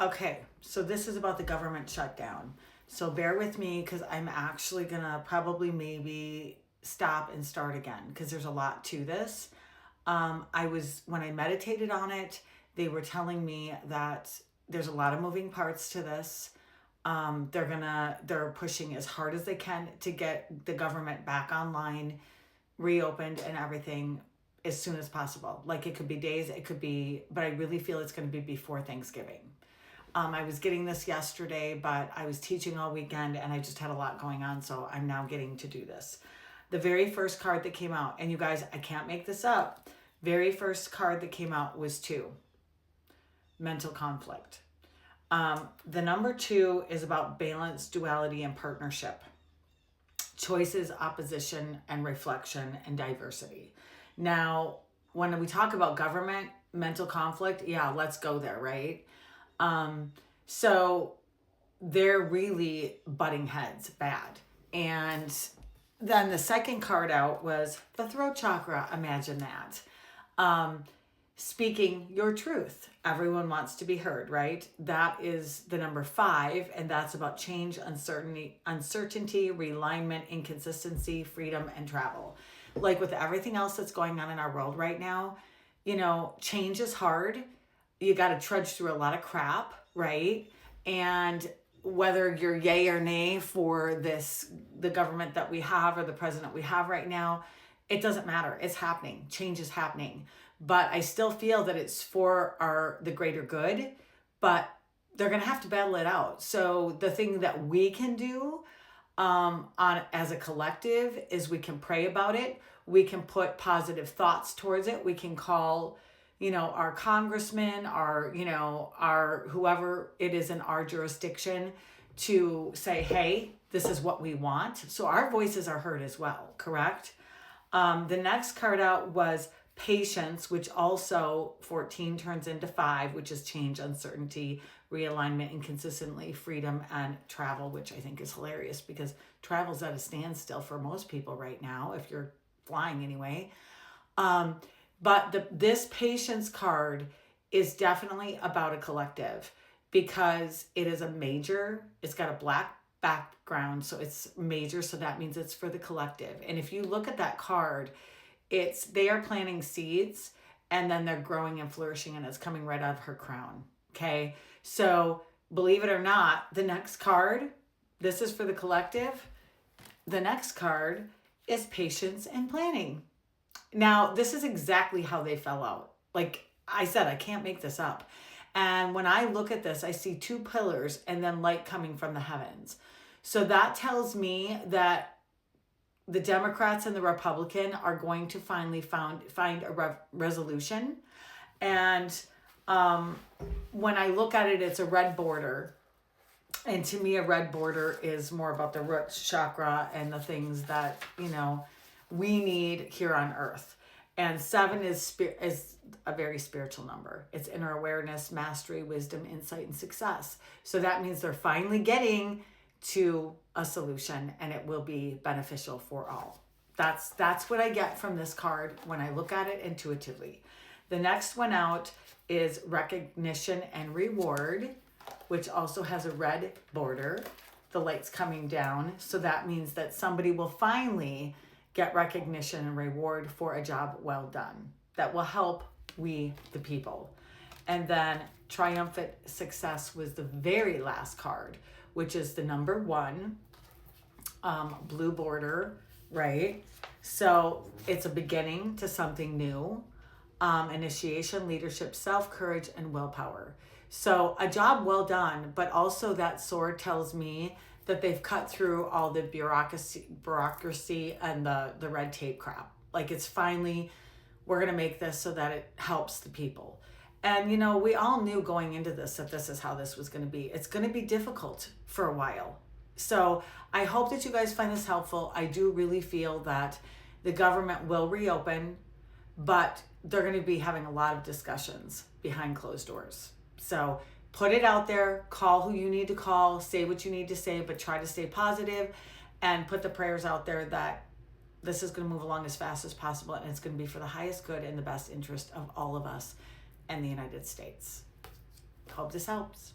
Okay, so this is about the government shutdown. So bear with me because I'm actually gonna probably maybe stop and start again because there's a lot to this. When I meditated on it, they were telling me that there's a lot of moving parts to this. They're pushing as hard as they can to get the government back online, reopened, and everything as soon as possible. Like it could be days, it could be, but I really feel it's going to be before Thanksgiving. I was getting this yesterday, but I was teaching all weekend and I just had a lot going on, so I'm now getting to do this. The very first card that came out, and you guys, I can't make this up, very first card that came out was 2, mental conflict. The number 2 is about balance, duality, and partnership. Choices, opposition, and reflection, and diversity. Now, when we talk about government, mental conflict, yeah, let's go there, right? So they're really butting heads bad. And then the second card out was the throat chakra. Imagine that. Speaking your truth. Everyone wants to be heard, right? That is the number 5, and that's about change, uncertainty, realignment, inconsistency, freedom, and travel. Like with everything else that's going on in our world right now, change is hard. You got to trudge through a lot of crap, right? And whether you're yay or nay for the government that we have or the president we have right now, it doesn't matter. It's happening. Change is happening. But I still feel that it's for the greater good, but they're going to have to battle it out. So the thing that we can do as a collective is we can pray about it. We can put positive thoughts towards it. We can call, our congressman, our whoever it is in our jurisdiction to say, hey, this is what we want. So our voices are heard as well, correct? The next card out was patience, which also 14 turns into 5, which is change, uncertainty, realignment, inconsistently, freedom, and travel, which I think is hilarious because travel's at a standstill for most people right now, if you're flying anyway. But this patience card is definitely about a collective because it is a major. It's got a black background, so it's major, so that means it's for the collective. And if you look at that card, they are planting seeds and then they're growing and flourishing, and it's coming right out of her crown. Okay. So believe it or not, the next card, this is for the collective. The next card is patience and planning. Now, this is exactly how they fell out. Like I said, I can't make this up. And when I look at this, I see 2 pillars and then light coming from the heavens. So that tells me that the Democrats and the Republican are going to finally find a resolution. And when I look at it, it's a red border. And to me, a red border is more about the root chakra and the things that, we need here on earth. And 7 is a very spiritual number. It's inner awareness, mastery, wisdom, insight, and success. So that means they're finally getting to a solution, and it will be beneficial for all. That's what I get from this card when I look at it intuitively. The next one out is recognition and reward, which also has a red border. The light's coming down, so that means that somebody will finally get recognition and reward for a job well done that will help we the people. And then triumphant success was the very last card, which is the number 1, blue border, right? So it's a beginning to something new, initiation, leadership, self-courage, and willpower. So a job well done, but also that sword tells me that they've cut through all the bureaucracy and the red tape crap. Like it's finally, we're going to make this so that it helps the people. And, we all knew going into this that this is how this was going to be. It's going to be difficult for a while. So I hope that you guys find this helpful. I do really feel that the government will reopen, but they're going to be having a lot of discussions behind closed doors. So put it out there, call who you need to call, say what you need to say, but try to stay positive and put the prayers out there that this is going to move along as fast as possible, and it's going to be for the highest good and the best interest of all of us and the United States. Hope this helps.